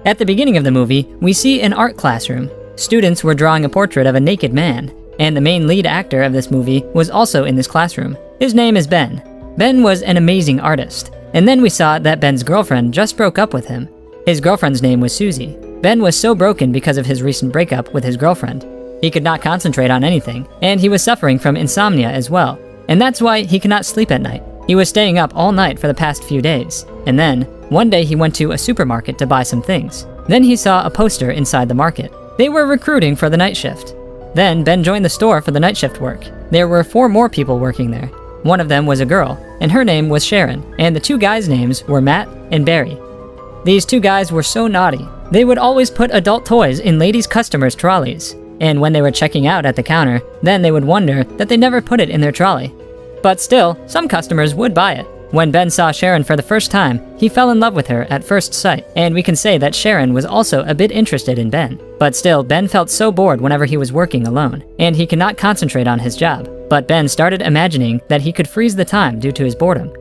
At the beginning of the movie, we see an art classroom. Students were drawing a portrait of a naked man, and the main lead actor of this movie was also in this classroom. His name is Ben. Ben was an amazing artist, and then we saw that Ben's girlfriend just broke up with him. His girlfriend's name was Susie. Ben was so broken because of his recent breakup with his girlfriend. He could not concentrate on anything, and he was suffering from insomnia as well, and that's why he could not sleep at night. He was staying up all night for the past few days, and then, one day he went to a supermarket to buy some things. Then he saw a poster inside the market. They were recruiting for the night shift. Then Ben joined the store for the night shift work. There were 4 more people working there. One of them was a girl, and her name was Sharon, and the 2 guys' names were Matt and Barry. These 2 guys were so naughty. They would always put adult toys in ladies' customers' trolleys, and when they were checking out at the counter, then they would wonder that they never put it in their trolley. But still, some customers would buy it. When Ben saw Sharon for the first time, he fell in love with her at first sight, and we can say that Sharon was also a bit interested in Ben. But still, Ben felt so bored whenever he was working alone, and he could not concentrate on his job. But Ben started imagining that he could freeze the time due to his boredom.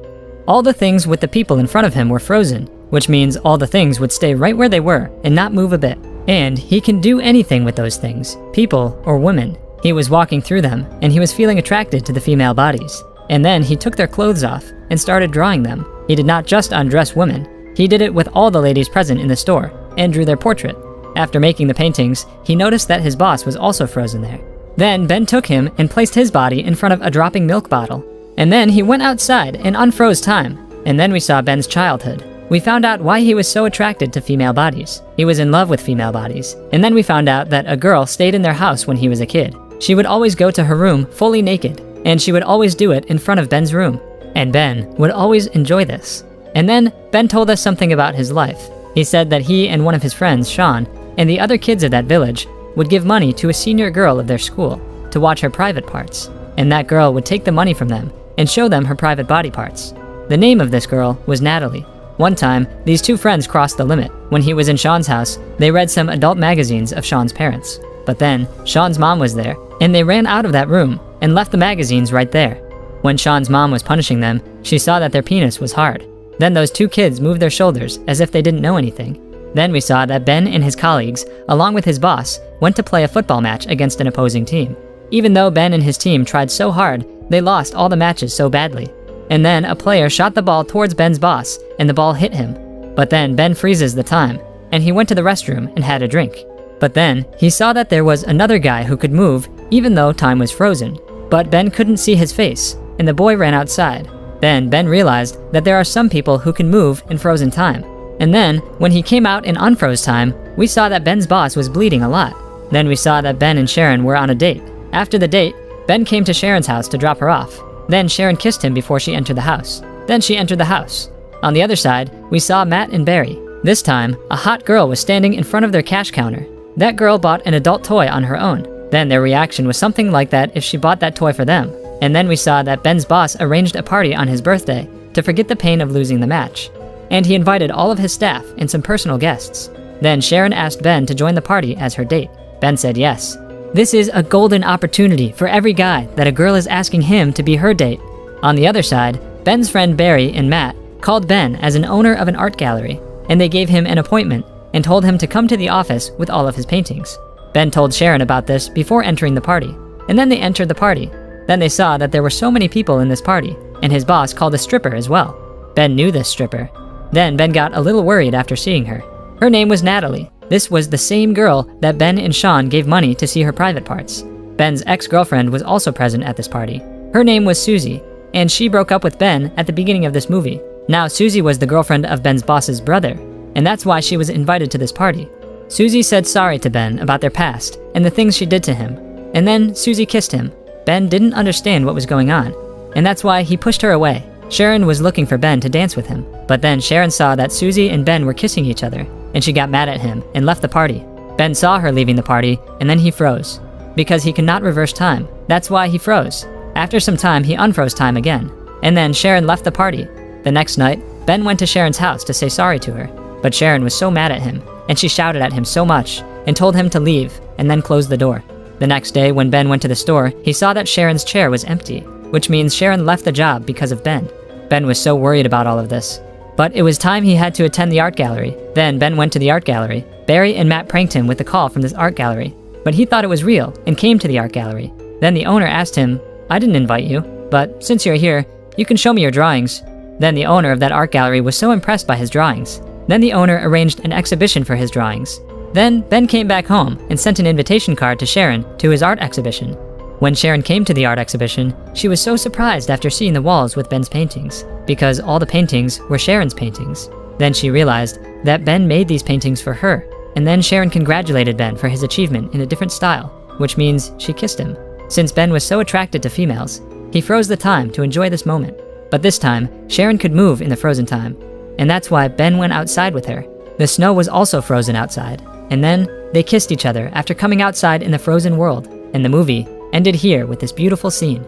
All the things with the people in front of him were frozen, which means all the things would stay right where they were and not move a bit. And he can do anything with those things, people or women. He was walking through them, and he was feeling attracted to the female bodies. And then he took their clothes off and started drawing them. He did not just undress women, he did it with all the ladies present in the store and drew their portrait. After making the paintings, he noticed that his boss was also frozen there. Then Ben took him and placed his body in front of a dropping milk bottle. And then he went outside and unfroze time. And then we saw Ben's childhood. We found out why he was so attracted to female bodies. He was in love with female bodies. And then we found out that a girl stayed in their house when he was a kid. She would always go to her room fully naked, and she would always do it in front of Ben's room. And Ben would always enjoy this. And then Ben told us something about his life. He said that he and one of his friends, Sean, and the other kids of that village would give money to a senior girl of their school to watch her private parts. And that girl would take the money from them and show them her private body parts. The name of this girl was Natalie. One time, these 2 friends crossed the limit. When he was in Sean's house, they read some adult magazines of Sean's parents. But then, Sean's mom was there, and they ran out of that room and left the magazines right there. When Sean's mom was punishing them, she saw that their penis was hard. Then those 2 kids moved their shoulders as if they didn't know anything. Then we saw that Ben and his colleagues, along with his boss, went to play a football match against an opposing team. Even though Ben and his team tried so hard, they lost all the matches so badly. And then a player shot the ball towards Ben's boss, and the ball hit him. But then Ben freezes the time, and he went to the restroom and had a drink. But then he saw that there was another guy who could move even though time was frozen. But Ben couldn't see his face, and the boy ran outside. Then Ben realized that there are some people who can move in frozen time. And then, when he came out in unfroze time, we saw that Ben's boss was bleeding a lot. Then we saw that Ben and Sharon were on a date. After the date, Ben came to Sharon's house to drop her off. Then Sharon kissed him before she entered the house. Then she entered the house. On the other side, we saw Matt and Barry. This time, a hot girl was standing in front of their cash counter. That girl bought an adult toy on her own. Then their reaction was something like that if she bought that toy for them. And then we saw that Ben's boss arranged a party on his birthday to forget the pain of losing the match. And he invited all of his staff and some personal guests. Then Sharon asked Ben to join the party as her date. Ben said yes. This is a golden opportunity for every guy that a girl is asking him to be her date. On the other side, Ben's friend Barry and Matt called Ben as an owner of an art gallery, and they gave him an appointment and told him to come to the office with all of his paintings. Ben told Sharon about this before entering the party, and then they entered the party. Then they saw that there were so many people in this party, and his boss called a stripper as well. Ben knew this stripper. Then Ben got a little worried after seeing her. Her name was Natalie. This was the same girl that Ben and Sean gave money to see her private parts. Ben's ex-girlfriend was also present at this party. Her name was Susie, and she broke up with Ben at the beginning of this movie. Now Susie was the girlfriend of Ben's boss's brother, and that's why she was invited to this party. Susie said sorry to Ben about their past and the things she did to him, and then Susie kissed him. Ben didn't understand what was going on, and that's why he pushed her away. Sharon was looking for Ben to dance with him, but then Sharon saw that Susie and Ben were kissing each other, and she got mad at him and left the party. Ben saw her leaving the party, and then he froze. Because he cannot reverse time, that's why he froze. After some time, he unfroze time again, and then Sharon left the party. The next night, Ben went to Sharon's house to say sorry to her, but Sharon was so mad at him, and she shouted at him so much, and told him to leave, and then closed the door. The next day, when Ben went to the store, he saw that Sharon's chair was empty, which means Sharon left the job because of Ben. Ben was so worried about all of this. But it was time he had to attend the art gallery. Then Ben went to the art gallery. Barry and Matt pranked him with the call from this art gallery, but he thought it was real and came to the art gallery. Then the owner asked him, "I didn't invite you, but since you're here, you can show me your drawings." Then the owner of that art gallery was so impressed by his drawings. Then the owner arranged an exhibition for his drawings. Then Ben came back home and sent an invitation card to Sharon to his art exhibition. When Sharon came to the art exhibition, she was so surprised after seeing the walls with Ben's paintings, because all the paintings were Sharon's paintings. Then she realized that Ben made these paintings for her, and then Sharon congratulated Ben for his achievement in a different style, which means she kissed him. Since Ben was so attracted to females, he froze the time to enjoy this moment. But this time, Sharon could move in the frozen time, and that's why Ben went outside with her. The snow was also frozen outside, and then they kissed each other after coming outside in the frozen world, and the movie ended here with this beautiful scene.